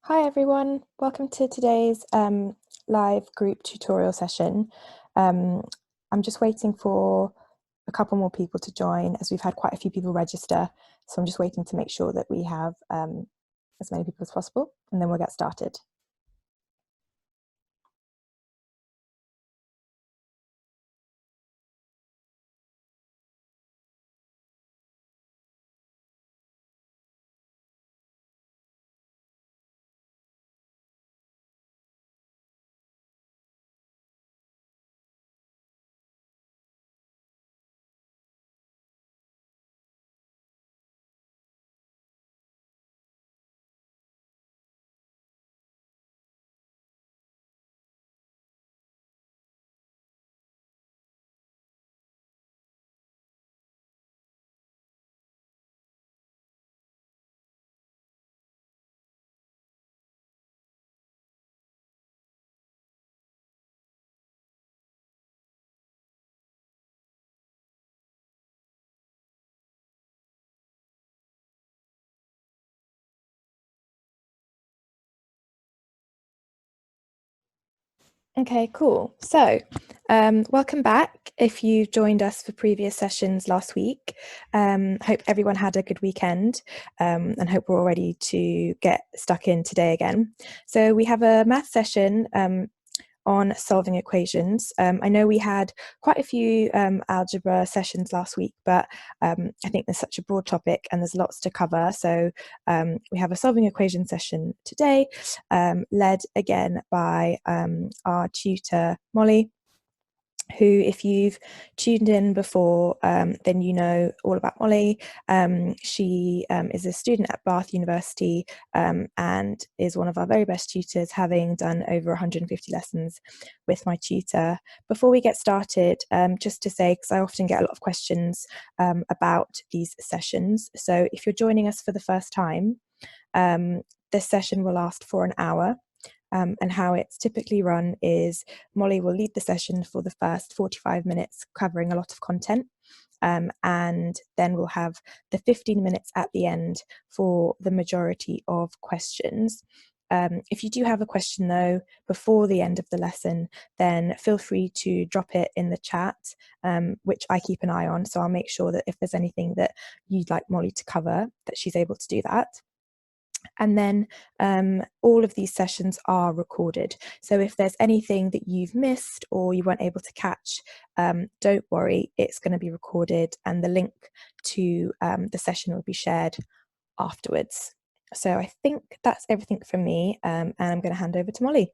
Hi everyone, welcome to today's live group tutorial session. I'm just waiting for a couple more people to join as we've had quite a few people register. So I'm just waiting to make sure that we have as many people as possible, and then we'll get started. Okay, cool. So welcome back if you joined us for previous sessions last week. Hope everyone had a good weekend and hope we're all ready to get stuck in today again. So we have a math session on solving equations. I know we had quite a few algebra sessions last week, but I think there's such a broad topic and there's lots to cover. So we have a solving equation session today, led again by our tutor, Molly, who, if you've tuned in before, then you know all about Molly. She is a student at Bath University and is one of our very best tutors, having done over 150 lessons with my tutor. Before we get started, just to say, because I often get a lot of questions about these sessions, so if you're joining us for the first time, this session will last for an hour. And how it's typically run is Molly will lead the session for the first 45 minutes, covering a lot of content. And then we'll have the 15 minutes at the end for the majority of questions. If you do have a question, though, before the end of the lesson, then feel free to drop it in the chat, which I keep an eye on. So I'll make sure that if there's anything that you'd like Molly to cover, that she's able to do that. And then all of these sessions are recorded. So if there's anything that you've missed or you weren't able to catch, don't worry, it's going to be recorded and the link to the session will be shared afterwards. So I think that's everything from me, and I'm going to hand over to Molly.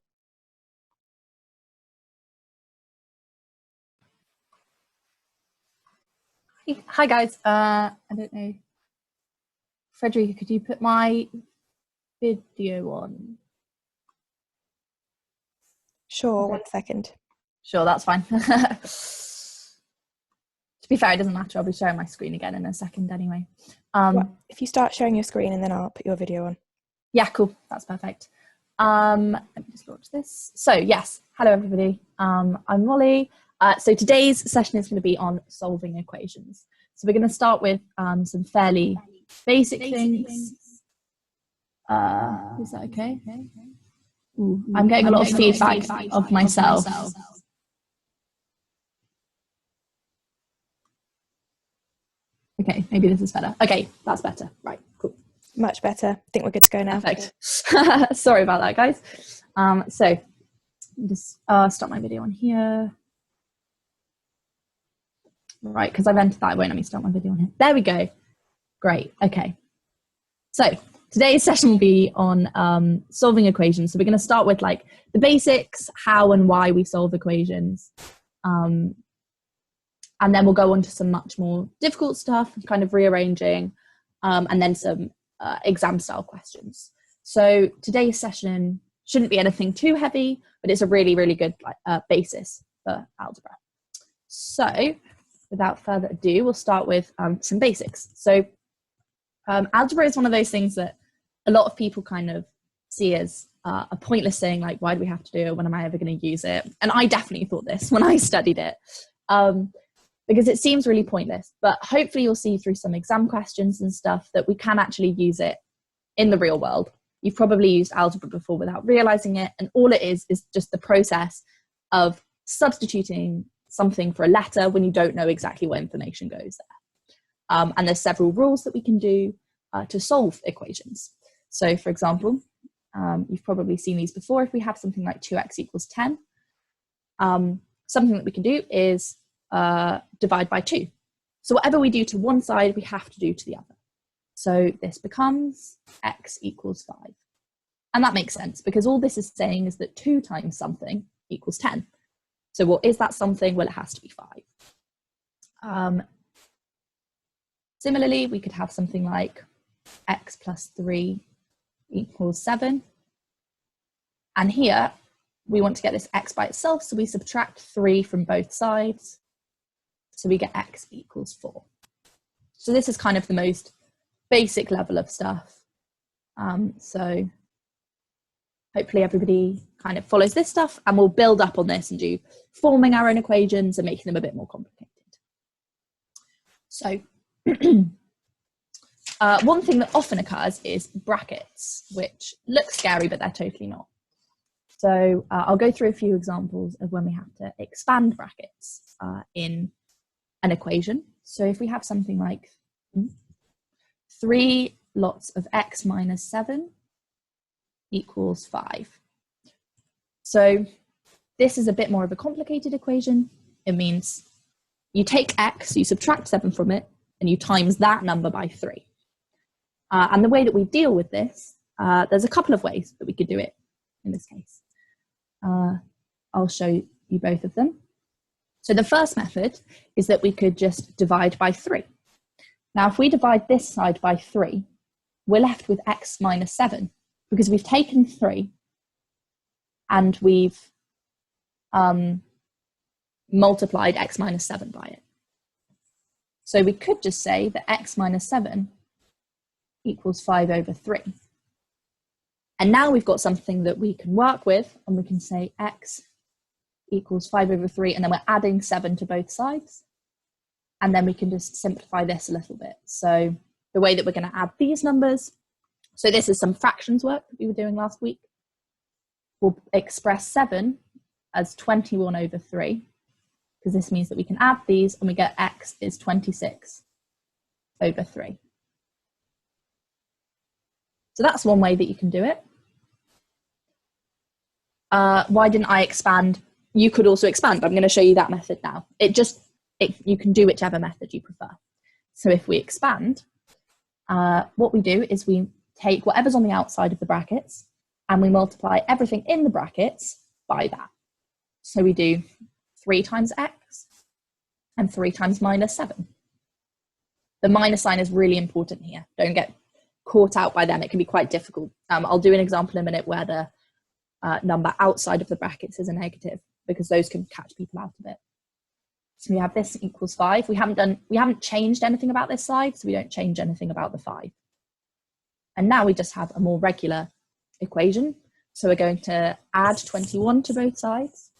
Hi guys, I don't know. Frederica, could you put my video on? Sure, okay. 1 second. Sure, that's fine. To be fair, it doesn't matter. I'll be sharing my screen again in a second anyway. If you start sharing your screen and then I'll put your video on. Yeah, cool. That's perfect. Let me just launch this. So yes, hello everybody. I'm Molly. So today's session is going to be on solving equations. So we're going to start with some fairly basic things. Is that okay? Ooh, I'm getting a lot of feedback of myself. Okay, maybe this is better. Okay, that's better. Right, cool. Much better. I think we're good to go now. Perfect. Sorry about that, guys. So just start my video on here. Right, because I've entered that, it won't let me start my video on here. There we go. Great. Okay. So today's session will be on solving equations. So we're going to start with like the basics, how and why we solve equations. And then we'll go on to some much more difficult stuff, kind of rearranging, and then some exam style questions. So today's session shouldn't be anything too heavy, but it's a really, really good basis for algebra. So without further ado, we'll start with some basics. So algebra is one of those things that a lot of people kind of see as a pointless thing, like, why do we have to do it? When am I ever going to use it? And I definitely thought this when I studied it, because it seems really pointless. But hopefully you'll see through some exam questions and stuff that we can actually use it in the real world. You've probably used algebra before without realizing it, and all it is just the process of substituting something for a letter when you don't know exactly what information goes there. And there's several rules that we can do to solve equations. So for example, you've probably seen these before. If we have something like 2x equals 10, something that we can do is divide by 2. So whatever we do to one side, we have to do to the other. So this becomes x equals 5. And that makes sense because all this is saying is that 2 times something equals 10. So what is that something? Well, it has to be 5. Similarly, we could have something like x plus 3 equals 7. And here we want to get this x by itself, so we subtract 3 from both sides. So we get x equals 4. So this is kind of the most basic level of stuff. So hopefully everybody kind of follows this stuff, and we'll build up on this and do forming our own equations and making them a bit more complicated. So one thing that often occurs is brackets, which look scary, but they're totally not. So I'll go through a few examples of when we have to expand brackets in an equation. So if we have something like 3 lots of x minus 7 equals 5. So this is a bit more of a complicated equation. It means you take x, you subtract 7 from it, and you times that number by 3. And the way that we deal with this, there's a couple of ways that we could do it in this case. I'll show you both of them. So the first method is that we could just divide by 3. Now, if we divide this side by 3, we're left with x minus 7 because we've taken 3 and we've multiplied x minus 7 by it. So we could just say that x minus 7 equals 5 over 3. And now we've got something that we can work with, and we can say x equals 5 over 3, and then we're adding 7 to both sides. And then we can just simplify this a little bit. So the way that we're going to add these numbers, so this is some fractions work that we were doing last week. We'll express 7 as 21 over 3, because this means that we can add these and we get x is 26 over 3. So that's one way that you can do it. Why didn't I expand? You could also expand. I'm going to show you that method now. You can do whichever method you prefer. So if we expand, what we do is we take whatever's on the outside of the brackets and we multiply everything in the brackets by that. So we do 3 times x and 3 times minus 7. The minus sign is really important here. Don't get caught out by them. It can be quite difficult. I'll do an example in a minute where the number outside of the brackets is a negative, because those can catch people out of it. So we have this equals 5. We haven't changed anything about this side, so we don't change anything about the 5. And now we just have a more regular equation. So we're going to add 21 to both sides.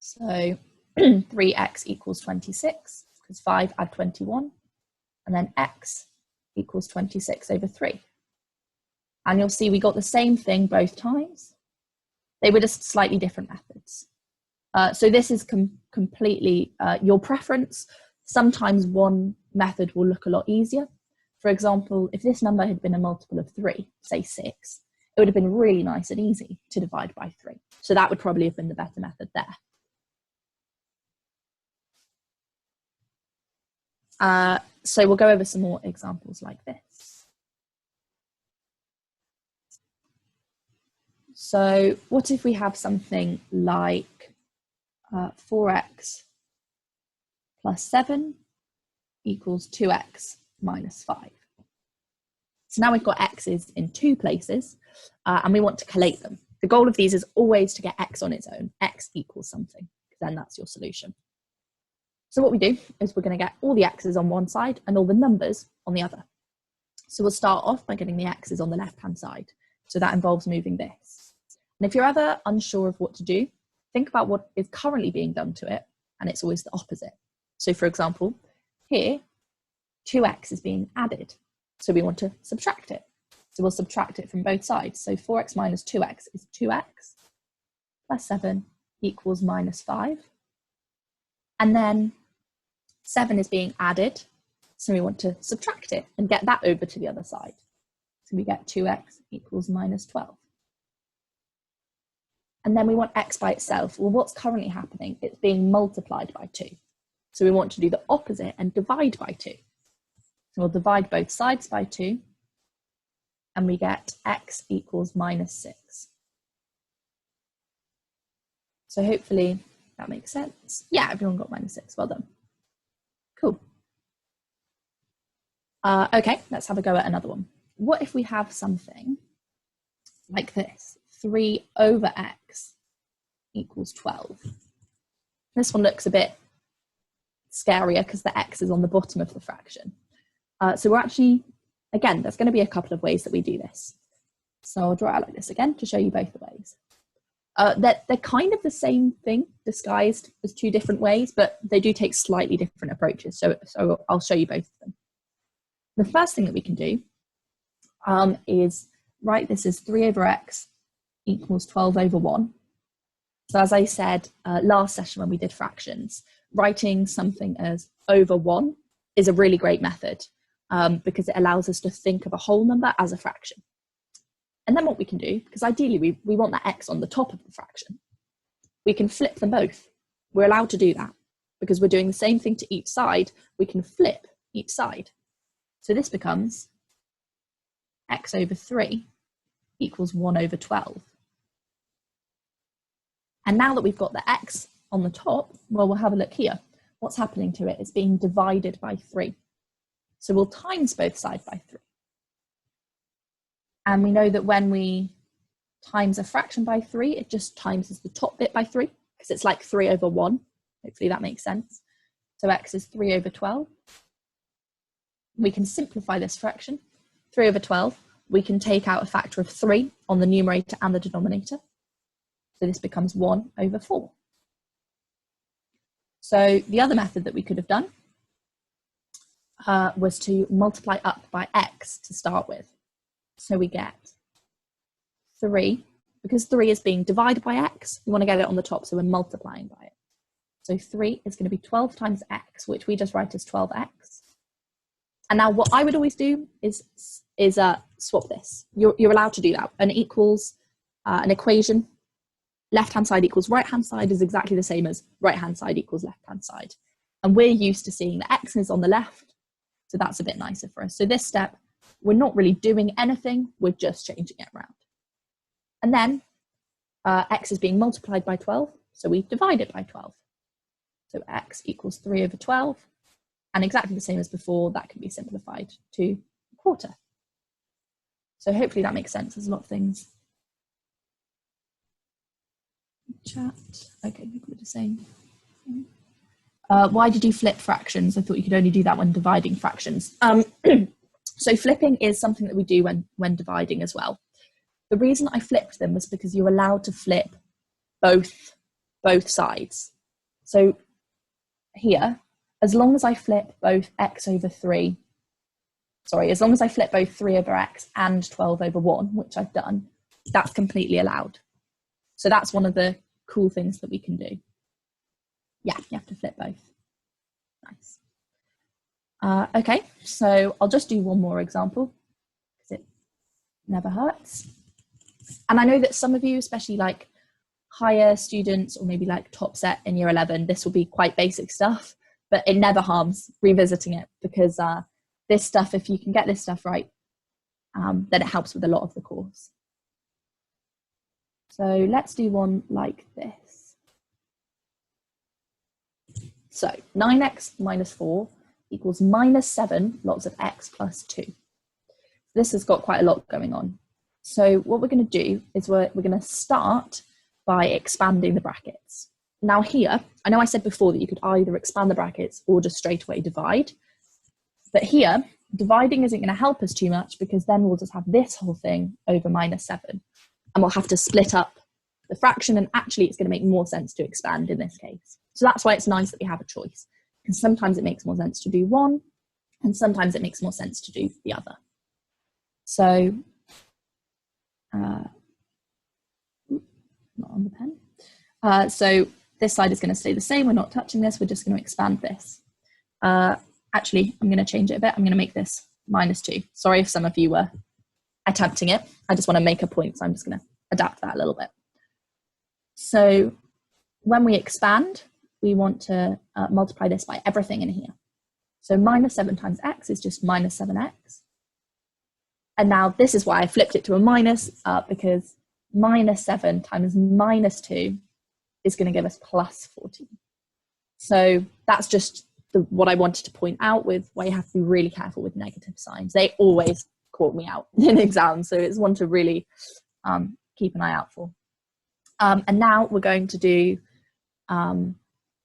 So 3x equals 26, because 5 add 21. And then x equals 26 over 3. And you'll see we got the same thing both times. They were just slightly different methods. So this is completely your preference. Sometimes one method will look a lot easier. For example, if this number had been a multiple of 3, say 6, it would have been really nice and easy to divide by 3. So that would probably have been the better method there. So we'll go over some more examples like this. So what if we have something like 4x plus 7 equals 2x minus 5. So now we've got x's in 2 places and we want to collate them. The goal of these is always to get x on its own. X equals something, because then that's your solution. So what we do is we're going to get all the x's on one side and all the numbers on the other. So we'll start off by getting the x's on the left-hand side. So that involves moving this. And if you're ever unsure of what to do, think about what is currently being done to it, and it's always the opposite. So for example, here, 2x is being added. So we want to subtract it. So we'll subtract it from both sides. So 4x minus 2x is 2x plus 7 equals minus 5. And then 7 is being added, so we want to subtract it and get that over to the other side. So we get 2x equals minus 12. And then we want x by itself. Well, what's currently happening? It's being multiplied by 2. So we want to do the opposite and divide by 2. So we'll divide both sides by 2, and we get x equals minus 6. So hopefully that makes sense. Yeah, everyone got minus 6. Well done. Cool. Okay, let's have a go at another one. What if we have something like this? 3 over x equals 12. This one looks a bit scarier because the x is on the bottom of the fraction. So we're actually, again, there's going to be a couple of ways that we do this. So I'll draw it out like this again to show you both the ways. They're kind of the same thing, disguised as two different ways, but they do take slightly different approaches. So I'll show you both of them. The first thing that we can do is write this as 3 over x equals 12 over 1. So as I said last session when we did fractions, writing something as over 1 is a really great method because it allows us to think of a whole number as a fraction. And then what we can do, because ideally we want that x on the top of the fraction, we can flip them both. We're allowed to do that because we're doing the same thing to each side. We can flip each side. So this becomes x over 3 equals 1 over 12. And now that we've got the x on the top, well, we'll have a look here. What's happening to it? It's being divided by 3. So we'll times both sides by 3. And we know that when we times a fraction by 3, it just times the top bit by 3, because it's like 3 over 1. Hopefully that makes sense. So x is 3 over 12. We can simplify this fraction. 3 over 12, we can take out a factor of 3 on the numerator and the denominator. So this becomes 1 over 4. So the other method that we could have done was to multiply up by x to start with. So we get 3, because 3 is being divided by x, we want to get it on the top, so we're multiplying by it. So 3 is going to be 12 times x, which we just write as 12x. And now what I would always do is swap this. You're allowed to do that. An equals, an equation, left-hand side equals right-hand side is exactly the same as right-hand side equals left-hand side. And we're used to seeing the x is on the left, so that's a bit nicer for us. So this step, we're not really doing anything, we're just changing it around. And then x is being multiplied by 12, so we divide it by 12. So x equals 3 over 12, and exactly the same as before, that can be simplified to a quarter. So hopefully that makes sense. There's a lot of things. Chat. Okay, people are the same. Why did you flip fractions? I thought you could only do that when dividing fractions. So flipping is something that we do when dividing as well. The reason I flipped them was because you're allowed to flip both sides. So here, as long as I flip both x over 3, as long as I flip both 3 over x and 12 over 1, which I've done, that's completely allowed. So that's one of the cool things that we can do. Yeah, you have to flip both. Nice. Okay, so I'll just do one more example because it never hurts. And I know that some of you, especially like higher students or maybe like top set in year 11, this will be quite basic stuff, but it never harms revisiting it because this stuff, if you can get this stuff right, then it helps with a lot of the course. So let's do one like this. So 9x minus 4 equals minus 7 lots of x plus 2. This has got quite a lot going on. So what we're going to do is we're going to start by expanding the brackets. Now here, I know I said before that you could either expand the brackets or just straight away divide. But here, dividing isn't going to help us too much because then we'll just have this whole thing over minus 7. And we'll have to split up the fraction, and actually it's going to make more sense to expand in this case. So that's why it's nice that we have a choice. Because sometimes it makes more sense to do one, and sometimes it makes more sense to do the other. So not on the pen. So this side is going to stay the same. We're not touching this. We're just going to expand this. Actually, I'm going to change it a bit. I'm going to make this -2. Sorry if some of you were attempting it. I just want to make a point, so I'm just going to adapt that a little bit. So when we expand, we want to multiply this by everything in here. So -7 times x is just -7x. And now this is why I flipped it to a minus, because -7 times -2 is going to give us +14. So that's just what I wanted to point out with why you have to be really careful with negative signs. They always caught me out in exams, so it's one to really keep an eye out for. And now we're going to do,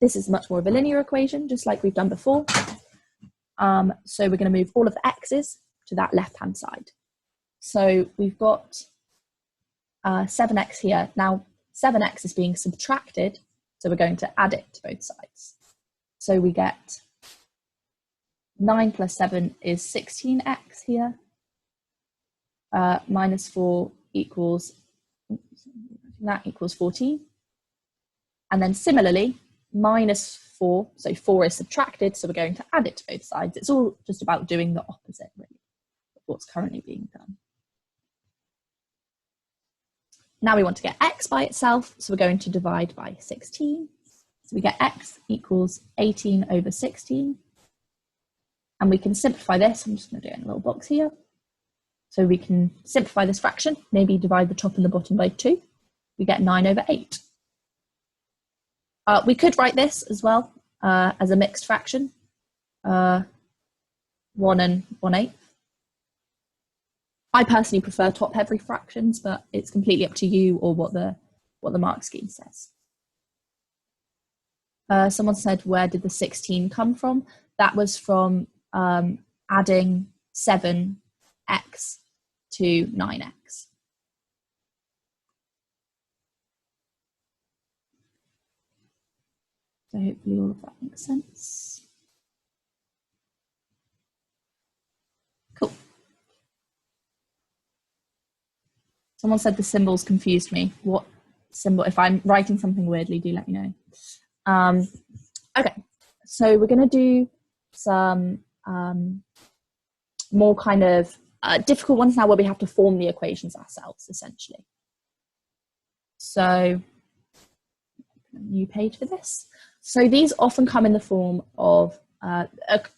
this is much more of a linear equation, just like we've done before. So we're going to move all of the x's to that left-hand side. So we've got 7x here. Now 7x is being subtracted, so we're going to add it to both sides. So we get 9 plus 7 is 16x here. -4 equals, that equals 14. And then similarly, -4, so 4 is subtracted, so we're going to add it to both sides. It's all just about doing the opposite, really, of what's currently being done. Now we want to get x by itself, so we're going to divide by 16. So we get x equals 18 over 16. And we can simplify this. I'm just going to do it in a little box here. So we can simplify this fraction, maybe divide the top and the bottom by 2. We get 9 over 8. We could write this as well as a mixed fraction, 1 and 1/8. I personally prefer top-heavy fractions, but it's completely up to you or what the mark scheme says. Someone said, where did the 16 come from? That was from adding 7x to 9x. So hopefully all of that makes sense. Cool. Someone said the symbols confused me. What symbol? If I'm writing something weirdly, do let me know. Okay, so we're going to do some more kind of difficult ones now where we have to form the equations ourselves, essentially. So, a new page for this. So these often come in the form of,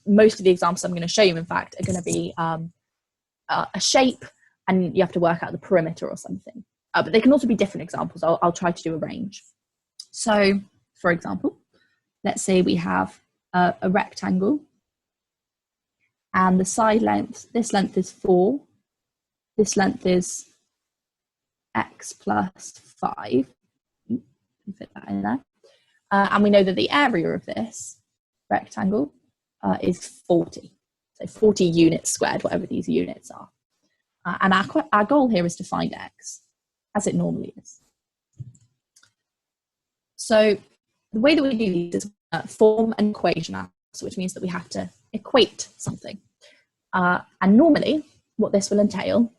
most of the examples I'm going to show you, in fact, are going to be a shape, and you have to work out the perimeter or something. But they can also be different examples. I'll try to do a range. So, for example, let's say we have a rectangle, and the side length, this length is 4, this length is x plus 5. Fit that in there. And we know that the area of this rectangle is 40. So 40 units squared, whatever these units are. And our goal here is to find x, as it normally is. So the way that we do these is form an equation, which means that we have to equate something. And normally, what this will entail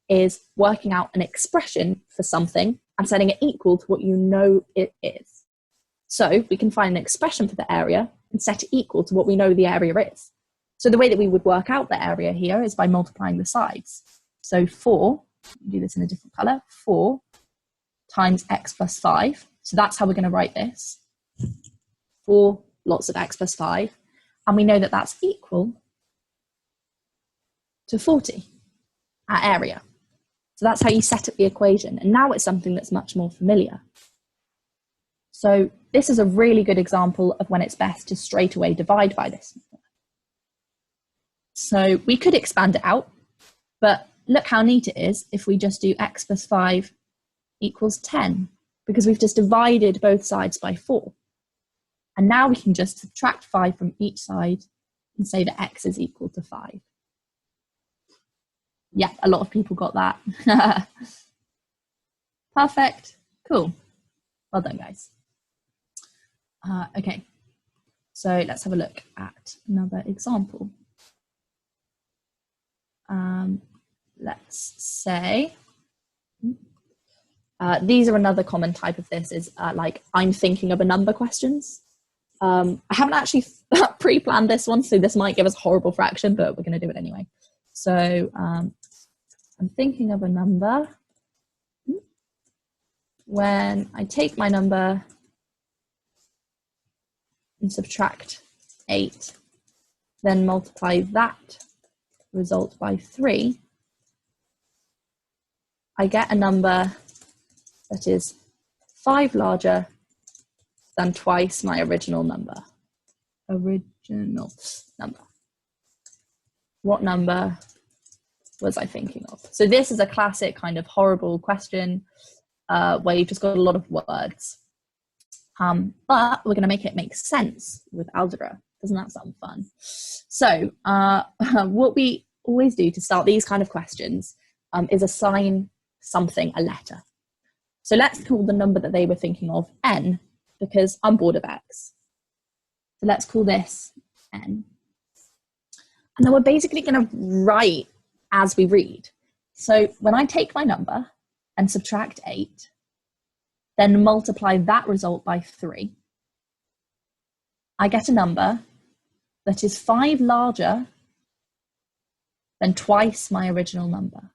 is working out an expression for something and setting it equal to what you know it is. So we can find an expression for the area and set it equal to what we know the area is. So the way that we would work out the area here is by multiplying the sides. So 4, do this in a different colour, 4 times x plus 5. So that's how we're going to write this. 4 lots of x plus 5. And we know that that's equal to 40, our area. So that's how you set up the equation. And now it's something that's much more familiar. So this is a really good example of when it's best to straight away divide by this. So we could expand it out, but look how neat it is if we just do x plus 5 equals 10, because we've just divided both sides by 4. And now we can just subtract 5 from each side and say that x is equal to 5. Yeah, a lot of people got that. Perfect. Cool. Well done, guys. Okay, so let's have a look at another example. Let's say, These are another common type of this, is like I'm thinking of a number questions. I haven't actually pre-planned this one, so this might give us a horrible fraction, but we're going to do it anyway. So I'm thinking of a number. When I take my number and subtract 8, then multiply that result by 3, I get a number that is 5 larger than twice my original number. What number was I thinking of? So this is a classic kind of horrible question where you've just got a lot of words. But we're going to make it make sense with algebra. Doesn't that sound fun? So what we always do to start these kind of questions is assign something a letter. So let's call the number that they were thinking of n, because I'm bored of x. So let's call this n. And then we're basically going to write as we read. So when I take my number and subtract 8, then multiply that result by 3, I get a number that is 5 larger than twice my original number.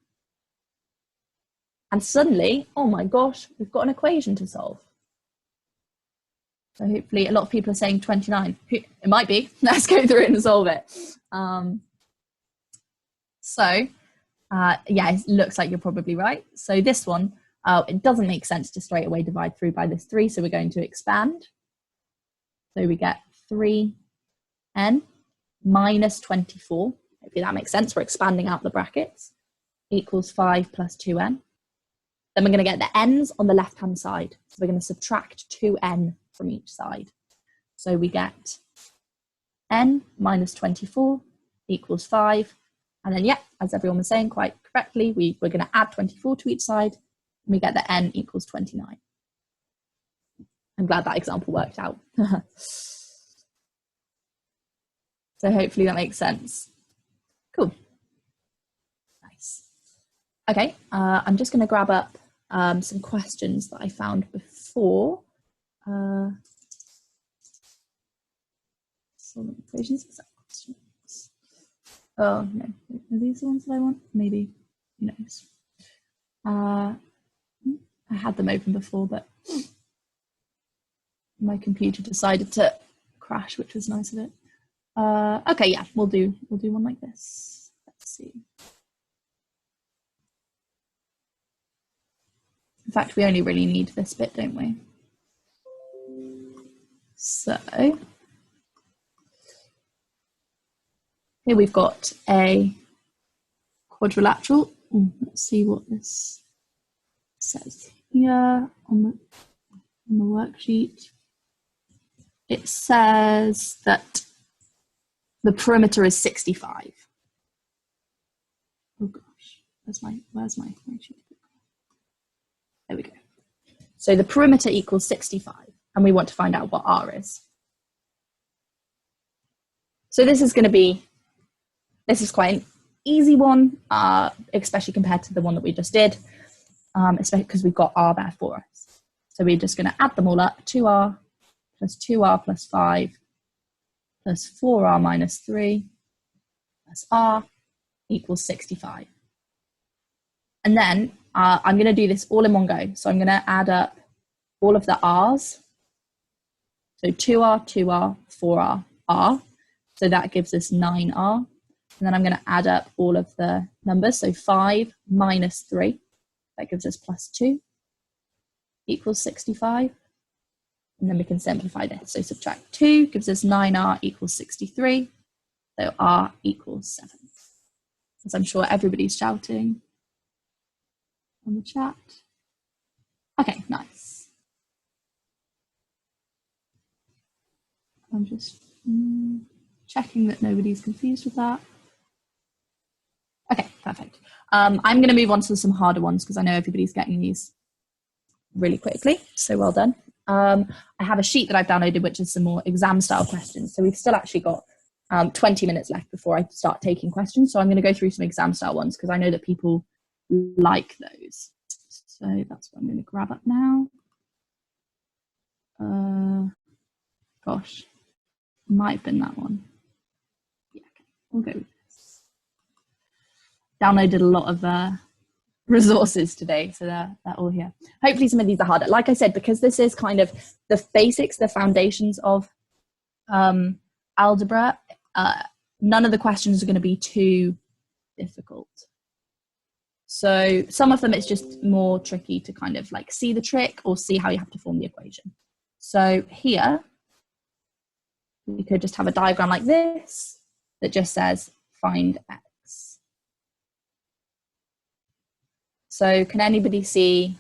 And suddenly, oh my gosh, we've got an equation to solve. So hopefully a lot of people are saying 29. It might be. Let's go through it and solve it. Yeah, it looks like you're probably right. So this one, it doesn't make sense to straight away divide through by this 3, so we're going to expand. So we get 3n minus 24. Hopefully that makes sense. We're expanding out the brackets. Equals 5 plus 2n. Then we're going to get the n's on the left-hand side. So we're going to subtract 2n from each side. So we get n minus 24 equals 5. And then, yeah, as everyone was saying quite correctly, we're going to add 24 to each side. And we get the n equals 29. I'm glad that example worked out. So hopefully that makes sense. Cool. Nice. Okay, I'm just going to grab up some questions that I found before. Solving equations, exact questions. Oh no, are these the ones that I want? Maybe, who knows? I had them open before, but my computer decided to crash, which was nice of it. Okay, yeah, we'll do one like this. Let's see. In fact, we only really need this bit, don't we? So here we've got a quadrilateral. Ooh, let's see what this says here on the worksheet. It says that the perimeter is 65. Oh gosh, where's my sheet? There we go. So the perimeter equals 65, and we want to find out what R is. So this is quite an easy one, especially compared to the one that we just did, especially because we've got R there for us. So we're just going to add them all up. 2R plus 2R plus 5 plus 4R minus 3 plus R equals 65. And then I'm going to do this all in one go. So I'm going to add up all of the R's. So 2R, 2R, 4R, R. So that gives us 9R. And then I'm going to add up all of the numbers. So 5 minus 3, that gives us plus 2, equals 65. And then we can simplify this. So subtract 2 gives us 9R equals 63. So R equals 7. As I'm sure everybody's shouting on the chat. Okay, nice. I'm just checking that nobody's confused with that. Okay, perfect. I'm going to move on to some harder ones because I know everybody's getting these really quickly. So well done. I have a sheet that I've downloaded, which is some more exam style questions. So we've still actually got 20 minutes left before I start taking questions. So I'm going to go through some exam style ones because I know that people like those. So that's what I'm going to grab up now. Gosh, might have been that one. Yeah, we'll go with this. Downloaded a lot of resources today, so they're all here. Hopefully some of these are harder. Like I said, because this is kind of the basics, the foundations of algebra, none of the questions are going to be too difficult. So some of them it's just more tricky to kind of like see the trick or see how you have to form the equation. So here, we could just have a diagram like this that just says find x. So can anybody see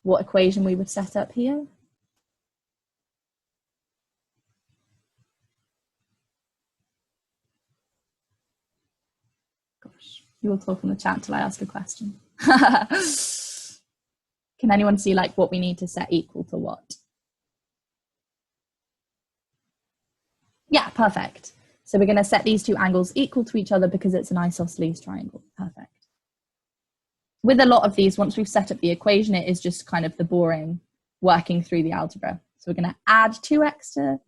what equation we would set up here? Gosh, you will talk in the chat till I ask a question. Can anyone see like what we need to set equal to what? Yeah, perfect. So we're going to set these two angles equal to each other because it's an isosceles triangle. Perfect. With a lot of these, once we've set up the equation, it is just kind of the boring working through the algebra. So we're going to add 2x to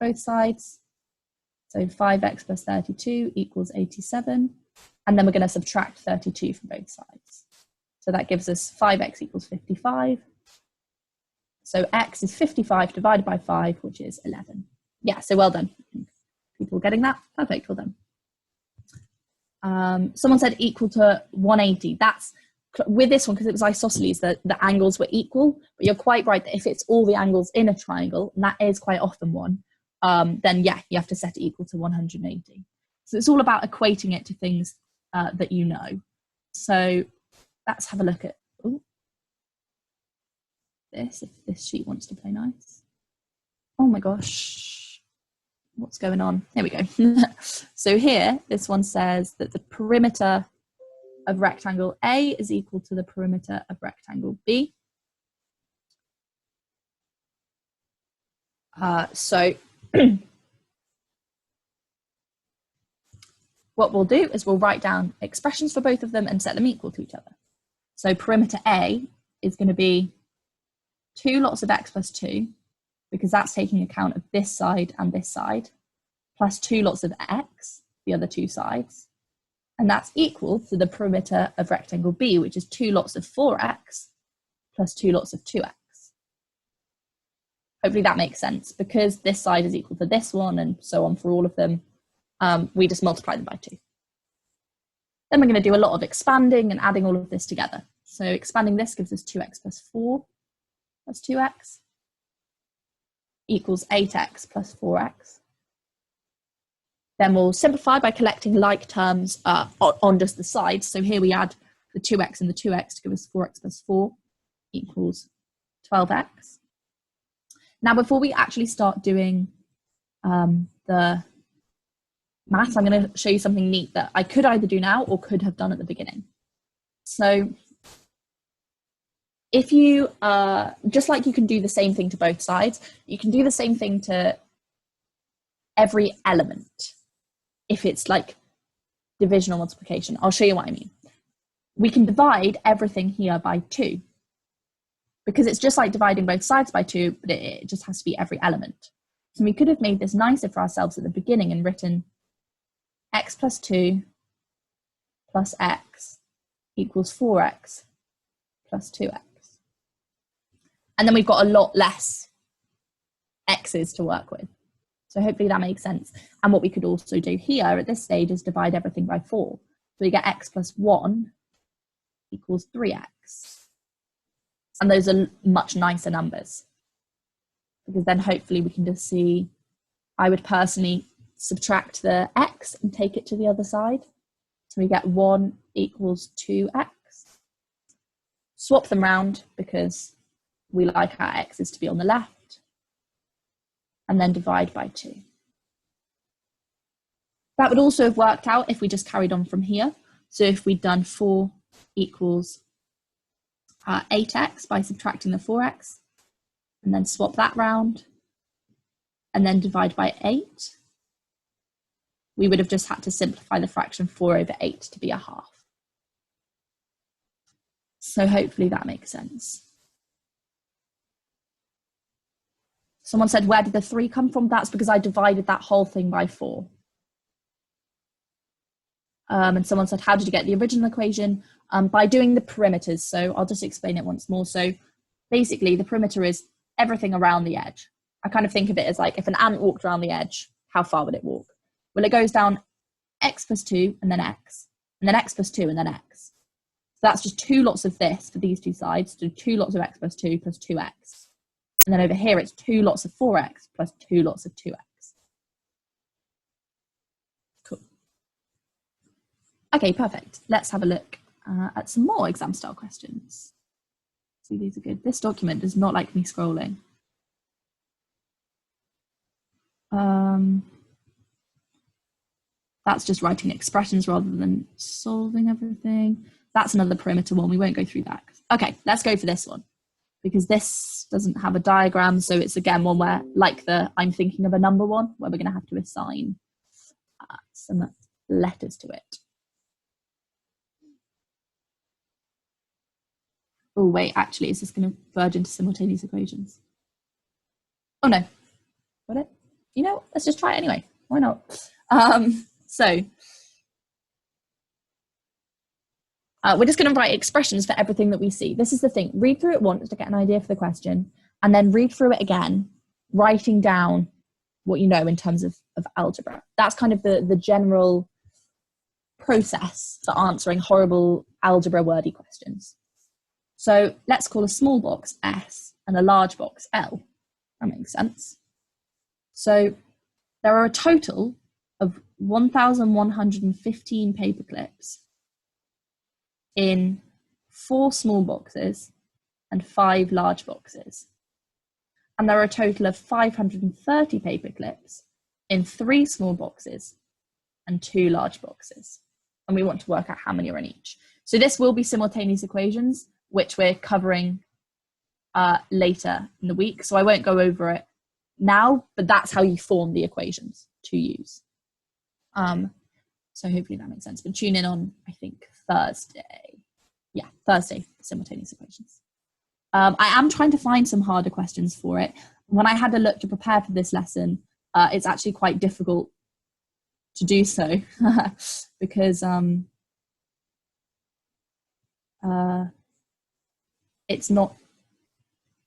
both sides. So 5x plus 32 equals 87. And then we're going to subtract 32 from both sides. So that gives us 5x equals 55. So x is 55 divided by 5, which is 11. Yeah, so well done. People getting that? Perfect, well done. Someone said equal to 180. That's, with this one, because it was isosceles, the angles were equal, but you're quite right that if it's all the angles in a triangle, and that is quite often one, then yeah, you have to set it equal to 180. So it's all about equating it to things that you know. So let's have a look at this, if this sheet wants to play nice. Oh my gosh. What's going on? Here we go. So here, this one says that the perimeter of rectangle A is equal to the perimeter of rectangle B. So what we'll do is we'll write down expressions for both of them and set them equal to each other. So perimeter A is going to be 2 lots of x plus 2, because that's taking account of this side and this side, plus 2 lots of x, the other two sides. And that's equal to the perimeter of rectangle B, which is 2 lots of 4x plus 2 lots of 2x. Hopefully that makes sense, because this side is equal to this one and so on for all of them. We just multiply them by 2. Then we're going to do a lot of expanding and adding all of this together. So expanding this gives us 2x plus 4 plus 2x equals 8x plus 4x. Then we'll simplify by collecting like terms on just the sides. So here we add the 2x and the 2x to give us 4x plus 4 equals 12x. Now, before we actually start doing the maths, I'm going to show you something neat that I could either do now or could have done at the beginning. So if you, just like you can do the same thing to both sides, you can do the same thing to every element. If it's like division or multiplication, I'll show you what I mean. We can divide everything here by 2, because it's just like dividing both sides by 2, but it just has to be every element. So we could have made this nicer for ourselves at the beginning and written x plus 2 plus x equals 4x plus 2x. And then we've got a lot less x's to work with. So hopefully that makes sense. And what we could also do here at this stage is divide everything by 4. So we get x plus 1 equals 3x. And those are much nicer numbers, because then hopefully we can just see, I would personally subtract the x and take it to the other side. So we get 1 equals 2x. Swap them round because we like our x's to be on the left. And then divide by 2. That would also have worked out if we just carried on from here. So if we'd done 4 equals 8x by subtracting the 4x, and then swap that round, and then divide by 8, we would have just had to simplify the fraction 4 over 8 to be a half. So hopefully that makes sense. Someone said, where did the 3 come from? That's because I divided that whole thing by 4. And someone said, how did you get the original equation? By doing the perimeters. So I'll just explain it once more. So basically the perimeter is everything around the edge. I kind of think of it as like if an ant walked around the edge, how far would it walk? Well, it goes down x plus 2 and then x plus 2 and then x. So that's just 2 lots of this for these 2 sides. So 2 lots of x plus 2 plus 2x. And then over here, it's 2 lots of 4x plus 2 lots of 2x. Cool. Okay, perfect. Let's have a look at some more exam style questions. See, these are good. This document does not like me scrolling. That's just writing expressions rather than solving everything. That's another perimeter one. We won't go through that. Okay, let's go for this one, because this doesn't have a diagram. So it's again one where, like the I'm thinking of a number one, where we're going to have to assign some letters to it. Oh, wait, actually, is this going to verge into simultaneous equations? Oh, no. Got it? You know, let's just try it anyway. Why not? So we're just going to write expressions for everything that we see. This is the thing. Read through it once to get an idea for the question, and then read through it again, writing down what you know in terms of algebra. That's kind of the general process for answering horrible algebra wordy questions. So let's call a small box S and a large box L. That makes sense. So there are a total of 1,115 paper clips in 4 small boxes and 5 large boxes. And there are a total of 530 paper clips in 3 small boxes and 2 large boxes. And we want to work out how many are in each. So this will be simultaneous equations, which we're covering later in the week. So I won't go over it now, but that's how you form the equations to use. So hopefully that makes sense. But tune in on, I think, Thursday. Yeah, Thursday for simultaneous equations. I am trying to find some harder questions for it. When I had a look to prepare for this lesson, it's actually quite difficult to do so because it's not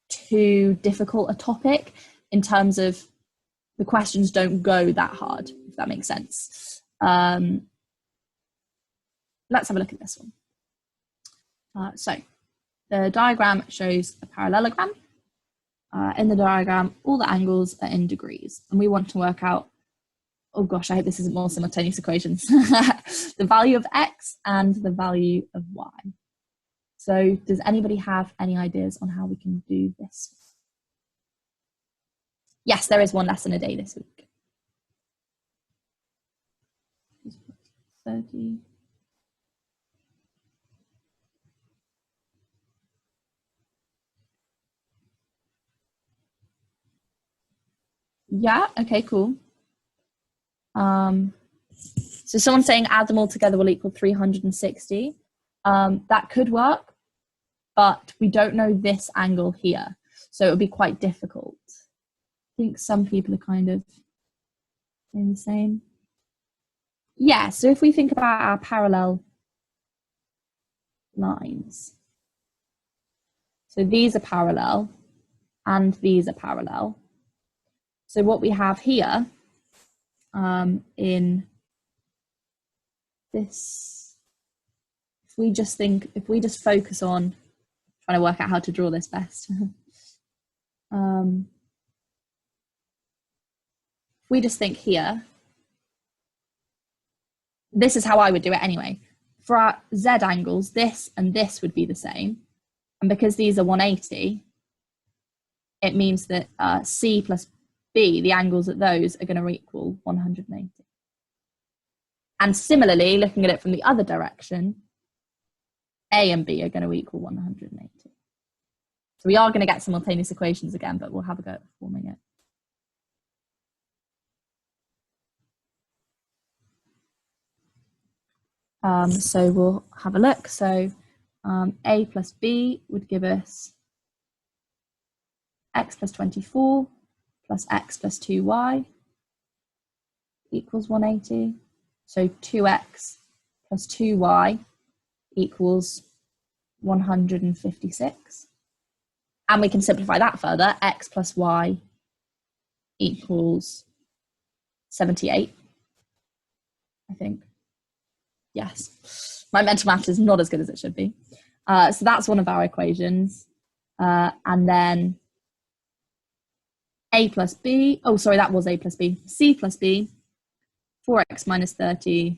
too difficult a topic in terms of the questions don't go that hard, if that makes sense. Let's have a look at this one. So the diagram shows a parallelogram. In the diagram, all the angles are in degrees, and we want to work out, oh gosh, I hope this isn't more simultaneous equations, the value of x and the value of y. So does anybody have any ideas on how we can do this? Yes, there is 1 lesson a day this week. 30. Yeah, okay, cool. So someone's saying add them all together will equal 360. That could work, but we don't know this angle here. So it would be quite difficult. I think some people are kind of saying the same. Yeah, so if we think about our parallel lines. So these are parallel and these are parallel. So what we have here in this, if we just focus on trying to work out how to draw this best. If we just think here, this is how I would do it anyway. For our Z angles, this and this would be the same. And because these are 180, it means that C plus B, the angles at those are going to equal 180. And similarly, looking at it from the other direction, A and B are going to equal 180. So we are going to get simultaneous equations again, but we'll have a go at forming it. So we'll have a look. So A plus B would give us x plus 24 plus x plus 2y equals 180. So 2x plus 2y equals 156. And we can simplify that further. X plus y equals 78, I think. Yes, my mental math is not as good as it should be. So that's one of our equations. And then a plus b, oh sorry, that was a plus b. C plus b, 4x minus 30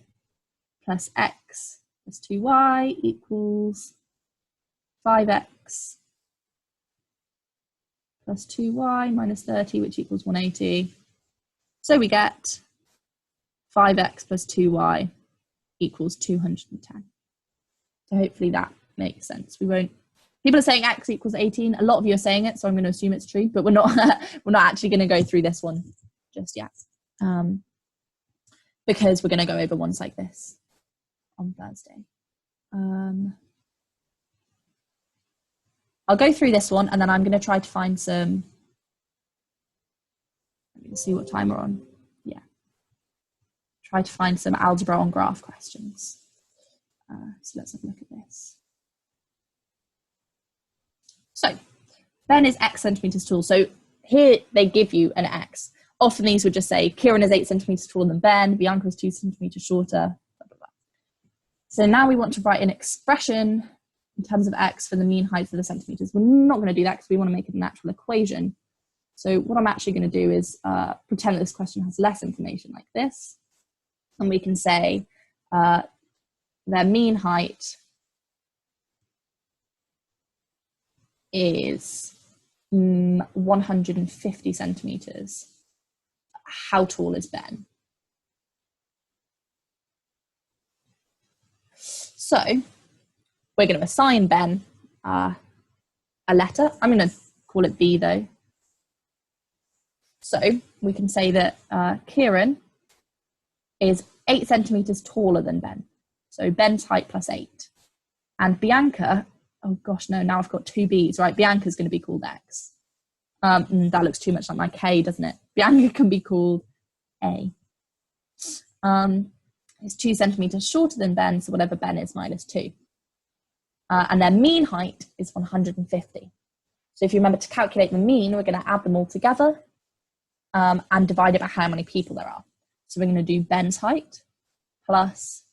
plus x plus 2y equals 5x plus 2y minus 30, which equals 180. So we get 5x plus 2y equals 210. So hopefully that makes sense. We won't, people are saying x equals 18. A lot of you are saying it, so I'm going to assume it's true, but we're not we're not actually going to go through this one just yet, because we're going to go over ones like this on Thursday. I'll go through this one and then I'm going to try to find some, let me see what time we're on. Yeah. Try to find some algebra on graph questions. So let's have a look at this. So Ben is x centimeters tall. So here they give you an x. Often these would just say Kieran is 8 centimeters taller than Ben, Bianca is 2 centimeters shorter, blah, blah, blah. So now we want to write an expression in terms of x for the mean height for the centimeters. We're not going to do that because we want to make it an actual equation. So what I'm actually going to do is pretend that this question has less information like this. And we can say their mean height is 150 centimeters. How tall is Ben? So we're going to assign Ben a letter. I'm going to call it B though. So we can say that Kieran is 8 centimeters taller than Ben. So Ben's height plus 8. And Bianca, oh gosh, no, now I've got 2 B's, right? Bianca's going to be called X. That looks too much like my K, doesn't it? Bianca can be called A. It's 2 centimeters shorter than Ben, so whatever Ben is minus 2. And their mean height is 150. So if you remember to calculate the mean, we're going to add them all together and divide it by how many people there are. So we're going to do Ben's height plus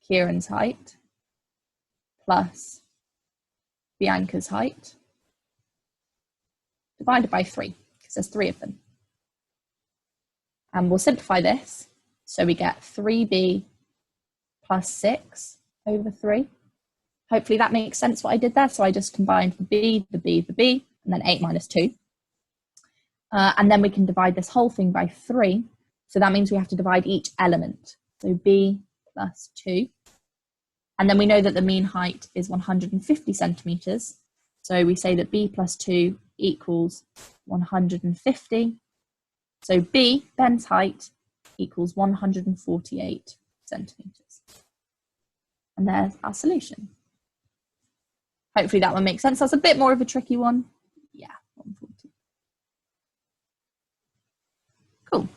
Kieran's height plus Bianca's height divided by 3, because there's 3 of them. And we'll simplify this. So we get 3b plus 6 over 3. Hopefully that makes sense what I did there. So I just combined the b, the b, the b, and then 8 minus 2. And then we can divide this whole thing by 3. So that means we have to divide each element. So b plus 2. And then we know that the mean height is 150 centimeters. So we say that b plus 2 equals 150. So b, Ben's height, equals 148 centimeters. And there's our solution. Hopefully that one makes sense. That's a bit more of a tricky one. Yeah, 140. Cool.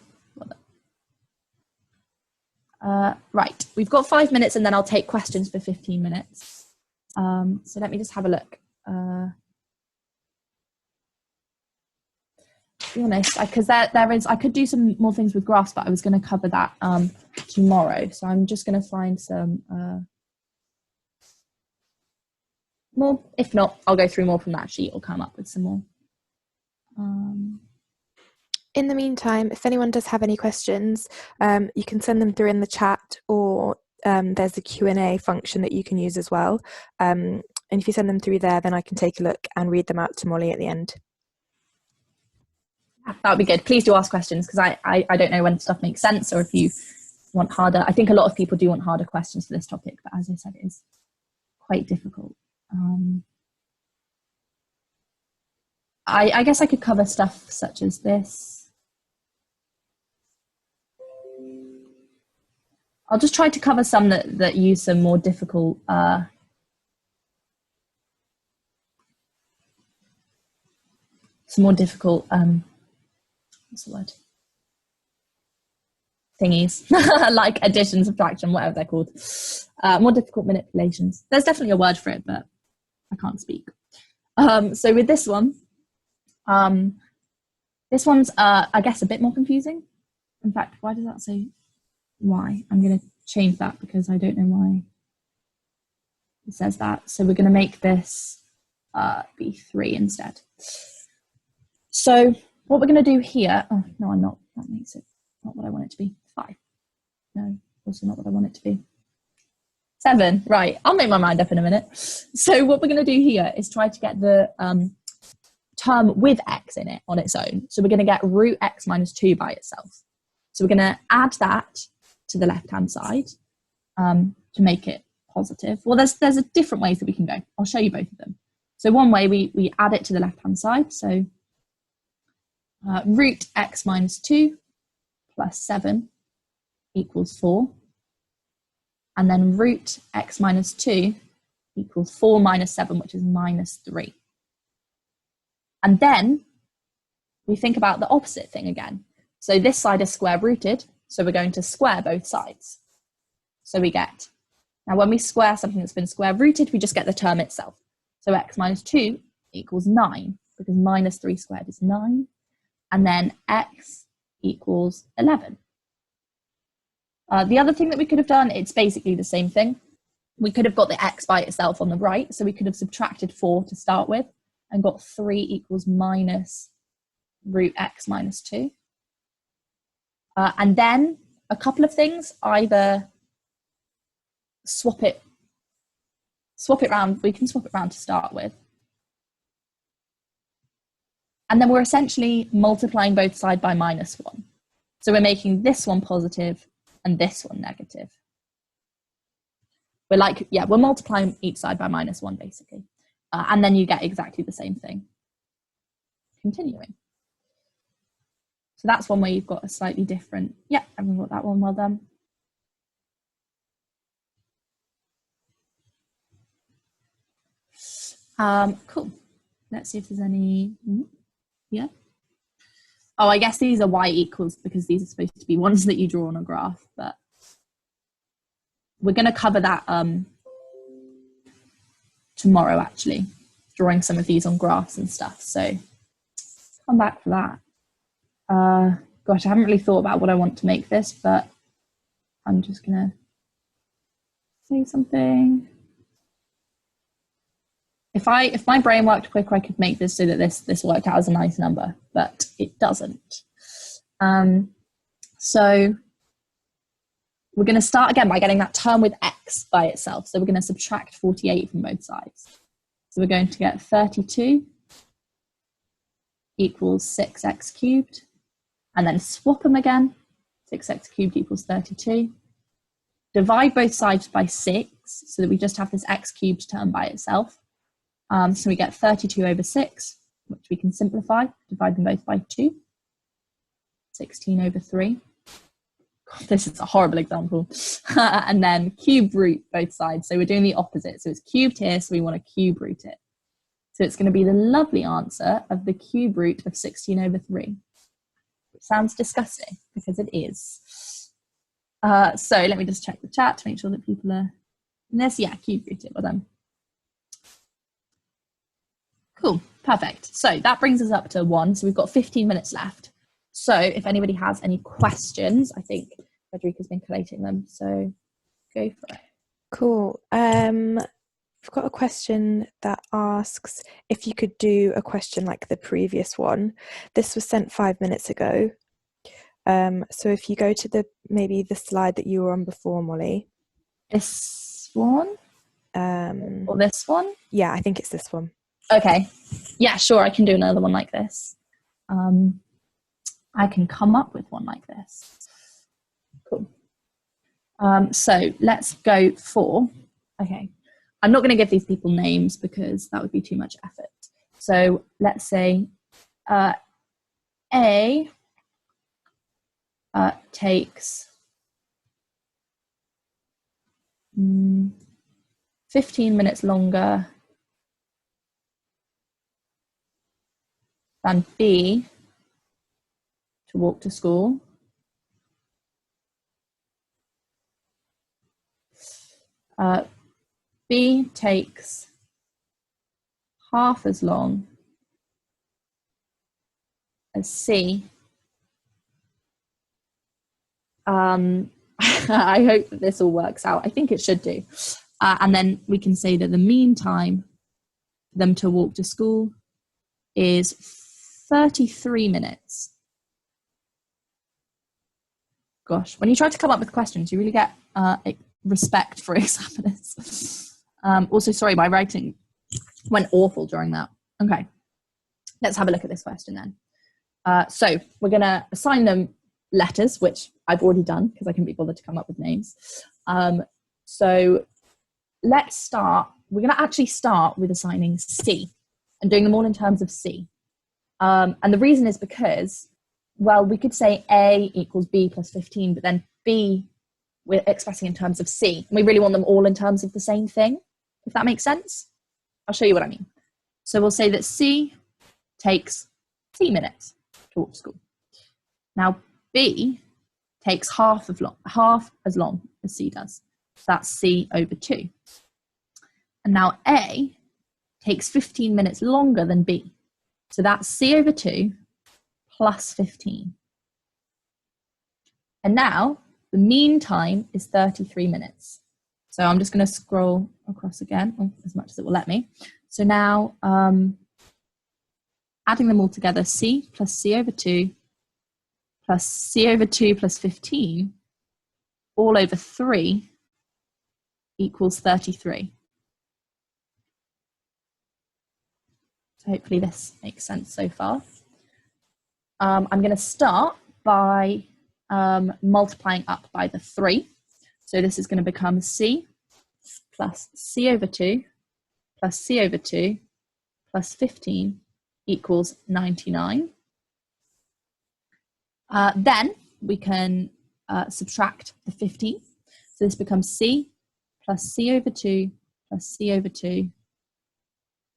Right, we've got 5 minutes and then I'll take questions for 15 minutes. So let me just have a look. To be honest, because there is, I could do some more things with graphs, but I was going to cover that tomorrow. So I'm just going to find some more. If not, I'll go through more from that sheet or come up with some more. In the meantime, if anyone does have any questions, you can send them through in the chat, or there's a Q&A function that you can use as well. And if you send them through there, then I can take a look and read them out to Molly at the end. That would be good. Please do ask questions, because I don't know when stuff makes sense, or if you want harder. I think a lot of people do want harder questions for this topic, but as I said, it is quite difficult. I guess I could cover stuff such as this. I'll just try to cover some that use some more difficult some more difficult, what's the word? Thingies, like addition, subtraction, whatever they're called. More difficult manipulations. There's definitely a word for it, but I can't speak. So with this one, this one's, I guess, a bit more confusing. In fact, why does that say y? I'm going to change that because I don't know why it says that. So we're going to make this be 3 instead. So what we're going to do here, oh, no, I'm not. That makes it not what I want it to be. 5. No, also not what I want it to be. 7, right. I'll make my mind up in a minute. So what we're going to do here is try to get the term with x in it on its own. So we're going to get root x minus 2 by itself. So we're going to add that to the left-hand side to make it positive. Well, there's different ways that we can go. I'll show you both of them. So one way, we add it to the left-hand side. So root x minus 2 plus 7 equals 4. And then root x minus 2 equals 4 minus 7, which is minus 3. And then we think about the opposite thing again. So this side is square rooted, so we're going to square both sides. So we get, now when we square something that's been square rooted, we just get the term itself. So x minus 2 equals 9, because minus 3 squared is 9. And then x equals 11. The other thing that we could have done, it's basically the same thing. We could have got the x by itself on the right, so we could have subtracted 4 to start with and got 3 equals minus root x minus 2. And then a couple of things, either swap it around, we can swap it around to start with. And then we're essentially multiplying both sides by minus 1. So we're making this one positive and this one negative. We're like, yeah, we're multiplying each side by minus 1 basically. And then you get exactly the same thing. Continuing. So that's one where you've got a slightly different, yeah, everyone got that one, well done. Cool. Let's see if there's any, yeah. Oh, I guess these are y equals because these are supposed to be ones that you draw on a graph, but we're going to cover that tomorrow, actually, drawing some of these on graphs and stuff. So come back for that. Gosh, I haven't really thought about what I want to make this, but I'm just going to say something. If my brain worked quicker, I could make this so that this worked out as a nice number, but it doesn't. So we're going to start again by getting that term with x by itself. So we're going to subtract 48 from both sides. So we're going to get 32 equals 6x cubed, and then swap them again. 6x cubed equals 32. Divide both sides by 6 so that we just have this x cubed term by itself. So we get 32 over 6, which we can simplify, divide them both by 2. 16 over 3. God, this is a horrible example. And then cube root both sides. So we're doing the opposite. So it's cubed here, so we want to cube root it. So it's going to be the lovely answer of the cube root of 16 over 3. It sounds disgusting, because it is. So let me just check the chat to make sure that people are in this. Yeah, cube root it. Well done. Cool, perfect. So that brings us up to 1. So we've got 15 minutes left. So if anybody has any questions, I think Frederica's been collating them. So go for it. Cool. I've got a question that asks if you could do a question like the previous one. This was sent 5 minutes ago. So if you go to maybe the slide that you were on before, Molly. This one? Or this one? Yeah, I think it's this one. Okay. Yeah, sure. I can do another one like this. I can come up with one like this. Cool. So let's go for, okay. I'm not going to give these people names because that would be too much effort. So let's say A takes 15 minutes longer than B to walk to school. B takes half as long as C. I hope that this all works out. I think it should do. And then we can say that the mean time for them to walk to school is 33 minutes. Gosh, when you try to come up with questions, you really get respect for examiners. Also, sorry, my writing went awful during that. Okay, let's have a look at this question then. So we're going to assign them letters, which I've already done because I couldn't be bothered to come up with names. So let's start. We're going to actually start with assigning C and doing them all in terms of C. And the reason is because, well, we could say A equals B plus 15, but then B we're expressing in terms of C. And we really want them all in terms of the same thing, if that makes sense. I'll show you what I mean. So we'll say that C takes C minutes to walk to school. Now, B takes half as long as C does. So that's C over 2. And now A takes 15 minutes longer than B. So that's C over 2 plus 15. And now the mean time is 33 minutes. So I'm just going to scroll across again, as much as it will let me. So now adding them all together, C plus C over 2 plus C over 2 plus 15 all over 3 equals 33. So hopefully this makes sense so far. I'm going to start by multiplying up by the 3. So this is going to become C plus C over 2 plus C over 2 plus 15 equals 99. Then we can subtract the 15. So this becomes C plus C over 2 plus C over 2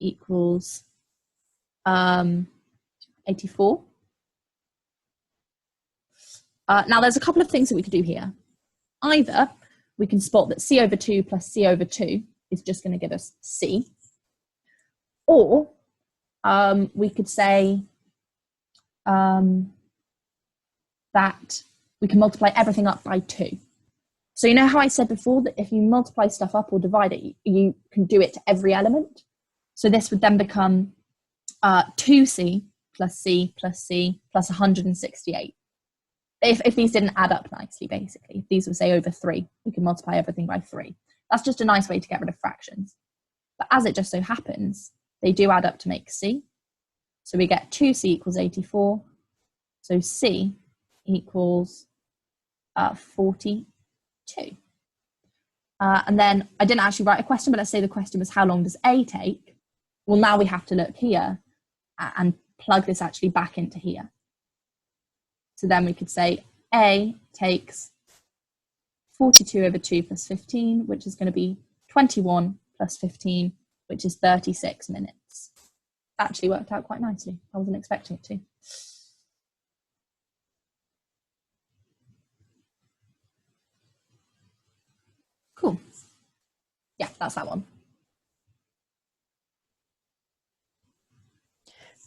equals 84. Now there's a couple of things that we could do here. Either we can spot that C over 2 plus C over 2 is just going to give us C. Or we could say that we can multiply everything up by 2. So you know how I said before that if you multiply stuff up or divide it, you can do it to every element? So this would then become 2C plus C plus C plus 168. If these didn't add up nicely, basically. If these would say over 3, we can multiply everything by 3. That's just a nice way to get rid of fractions. But as it just so happens, they do add up to make C. So we get 2C equals 84. So C equals 42. And then I didn't actually write a question, but let's say the question was how long does A take? Well, now we have to look here and plug this actually back into here. So then we could say A takes 42 over 2 plus 15, which is going to be 21 plus 15, which is 36 minutes. Actually worked out quite nicely. I wasn't expecting it to. Cool. Yeah, that's that one.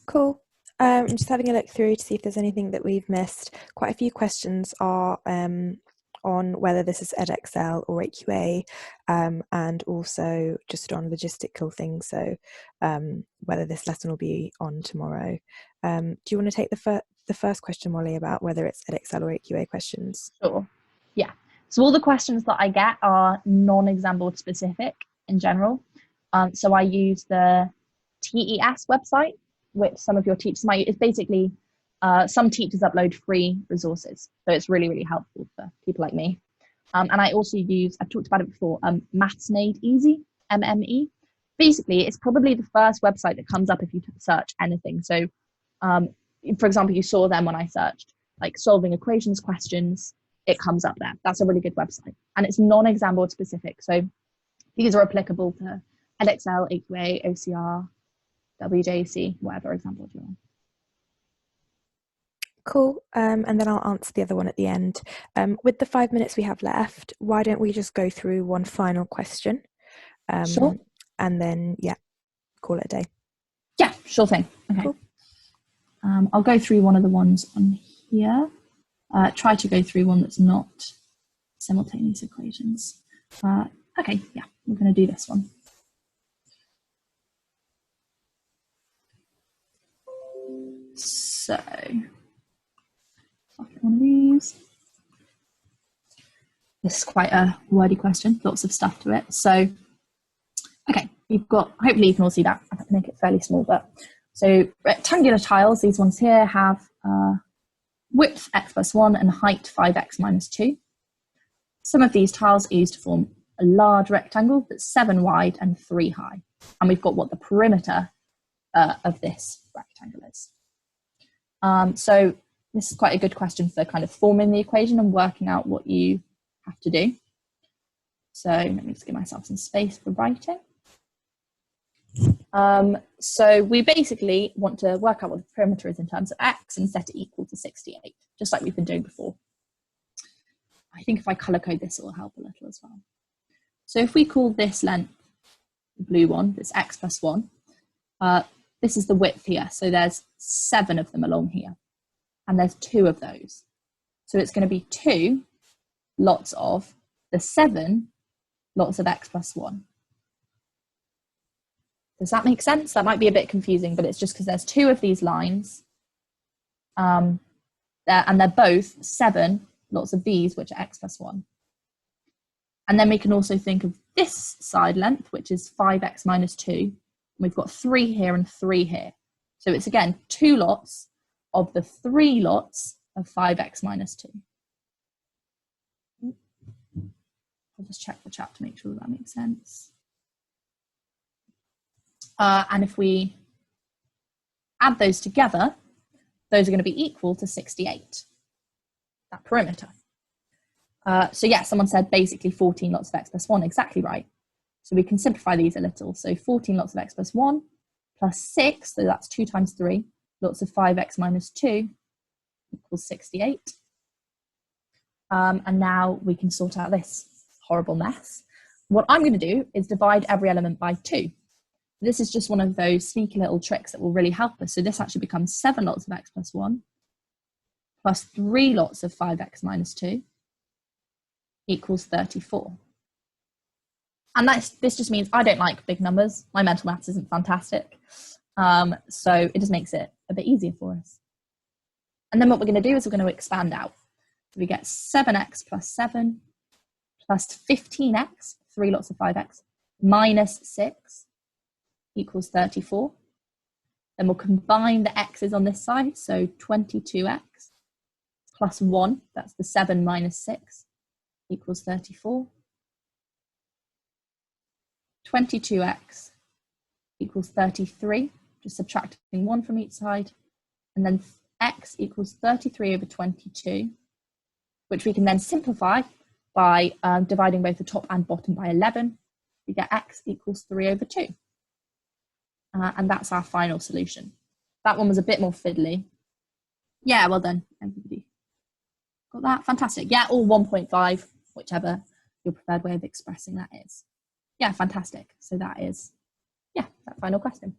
Cool. I'm just having a look through to see if there's anything that we've missed. Quite a few questions are on whether this is EdXL or AQA, and also just on logistical things, so whether this lesson will be on tomorrow. Do you want to take the first question, Molly, about whether it's EdXL or AQA questions? Sure. Yeah. So all the questions that I get are non-exam board specific in general. So I use the TES website, which some of your teachers might use. It's basically some teachers upload free resources, so it's really, really helpful for people like me. And I also use, I've talked about it before, Maths Made Easy, MME. Basically, it's probably the first website that comes up if you search anything. So, for example, you saw them when I searched like solving equations questions, it comes up there. That's a really good website. And it's non-exam board specific. So these are applicable to EdXL, AQA, OCR, WJC, whatever exam board you're on. Cool. And then I'll answer the other one at the end. With the 5 minutes we have left, why don't we just go through one final question? Sure. And then, yeah, call it a day. Yeah, sure thing. Okay. Cool. I'll go through one of the ones on here. Try to go through one that's not simultaneous equations. Okay, yeah, we're going to do this one. So, I'll get one of these. This is quite a wordy question, lots of stuff to it. So, okay, you've got, hopefully you can all see that. I have to make it fairly small, but so rectangular tiles, these ones here have width x plus 1 and height 5x minus 2. Some of these tiles are used to form a large rectangle that's 7 wide and 3 high. And we've got what the perimeter of this rectangle is. So this is quite a good question for kind of forming the equation and working out what you have to do. So let me just give myself some space for writing. So we basically want to work out what the perimeter is in terms of x and set it equal to 68, just like we've been doing before. I think if I color code this, it will help a little as well. So if we call this length the blue one, this x plus 1, this is the width here. So there's 7 of them along here, and there's 2 of those. So it's going to be 2 lots of the 7 lots of x plus 1. Does that make sense? That might be a bit confusing, but it's just because there's 2 of these lines, and they're both 7 lots of these, which are x plus 1. And then we can also think of this side length, which is 5x minus 2. We've got 3 here and 3 here. So it's, again, 2 lots of the 3 lots of 5x minus 2. I'll just check the chat to make sure that makes sense. And if we add those together, those are going to be equal to 68, that perimeter. So yeah, someone said basically 14 lots of x plus 1, exactly right. So we can simplify these a little. So 14 lots of x plus 1 plus 6, so that's 2 times 3, lots of 5x minus 2 equals 68. And now we can sort out this horrible mess. What I'm going to do is divide every element by 2. This is just one of those sneaky little tricks that will really help us. So this actually becomes 7 lots of x plus 1 plus 3 lots of 5x minus 2 equals 34. And this just means I don't like big numbers. My mental maths isn't fantastic. So it just makes it a bit easier for us. And then what we're going to do is we're going to expand out. So we get 7x plus 7 plus 15x, 3 lots of 5x, minus 6 equals 34. Then we'll combine the x's on this side, so 22x plus 1, that's the 7 minus 6, equals 34. 22x equals 33, just subtracting 1 from each side, and then x equals 33 over 22, which we can then simplify by dividing both the top and bottom by 11. We get x equals 3 over 2. And that's our final solution. That one was a bit more fiddly. Yeah, well done, everybody. Got that? Fantastic. Yeah, or 1.5, whichever your preferred way of expressing that is. Yeah, fantastic. So that is, yeah, that final question.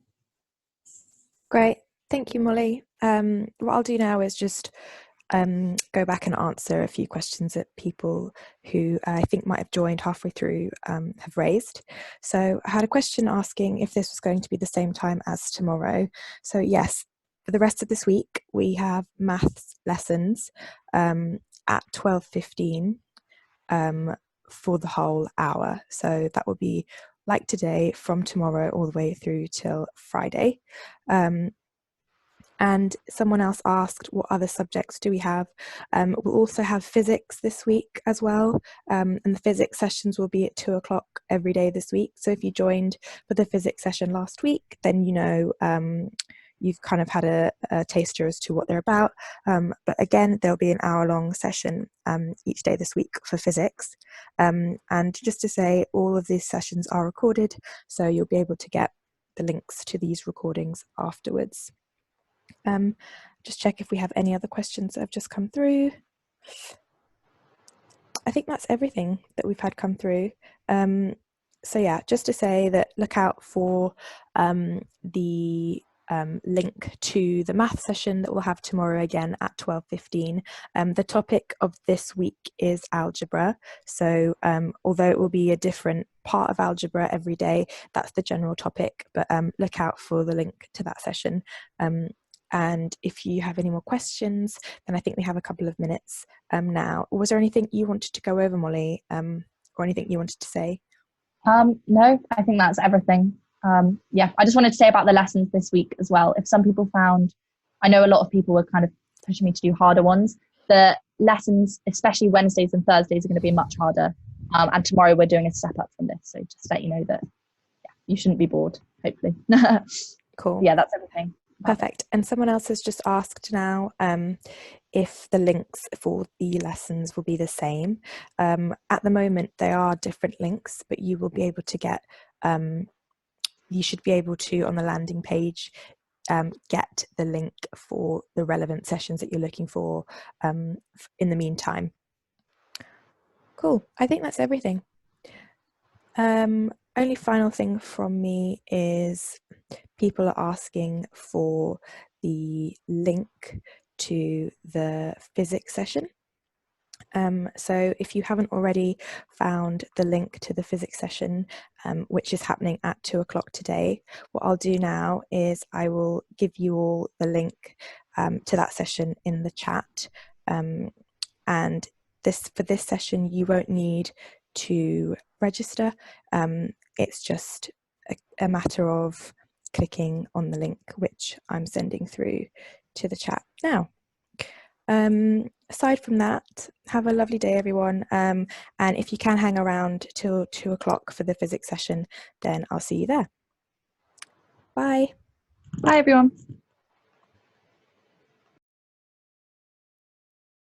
Great. Thank you, Molly. What I'll do now is just go back and answer a few questions that people who I think might have joined halfway through have raised. So I had a question asking if this was going to be the same time as tomorrow. So yes, for the rest of this week, we have maths lessons at 12:15 for the whole hour. So that will be like today from tomorrow all the way through till Friday. And someone else asked, what other subjects do we have? We'll also have physics this week as well. And the physics sessions will be at 2 o'clock every day this week. So if you joined for the physics session last week, then you know you've kind of had a taster as to what they're about. But again, there'll be an hour-long session each day this week for physics. And just to say, all of these sessions are recorded, so you'll be able to get the links to these recordings afterwards. Just check if we have any other questions that have just come through. I think that's everything that we've had come through. So yeah, just to say that look out for the link to the math session that we'll have tomorrow again at 12:15. The topic of this week is algebra. So although it will be a different part of algebra every day, that's the general topic, but look out for the link to that session. And if you have any more questions, then I think we have a couple of minutes now. Was there anything you wanted to go over, Molly, or anything you wanted to say? No, I think that's everything. Yeah, I just wanted to say about the lessons this week as well. If some people found, I know a lot of people were kind of pushing me to do harder ones. The lessons, especially Wednesdays and Thursdays, are going to be much harder. And tomorrow we're doing a step up from this. So just to let you know that you shouldn't be bored, hopefully. Cool. Yeah, that's everything. Perfect. And someone else has just asked now if the links for the lessons will be the same. At the moment, they are different links, but you will be able to get, you should be able to, on the landing page, get the link for the relevant sessions that you're looking for in the meantime. Cool. I think that's everything. Only final thing from me is people are asking for the link to the physics session. So if you haven't already found the link to the physics session, which is happening at 2 o'clock today, what I'll do now is I will give you all the link to that session in the chat. And for this session, you won't need to register. It's just a matter of clicking on the link, which I'm sending through to the chat now. Aside from that, have a lovely day, everyone. And if you can hang around till 2 o'clock for the physics session, then I'll see you there. Bye. Bye, everyone.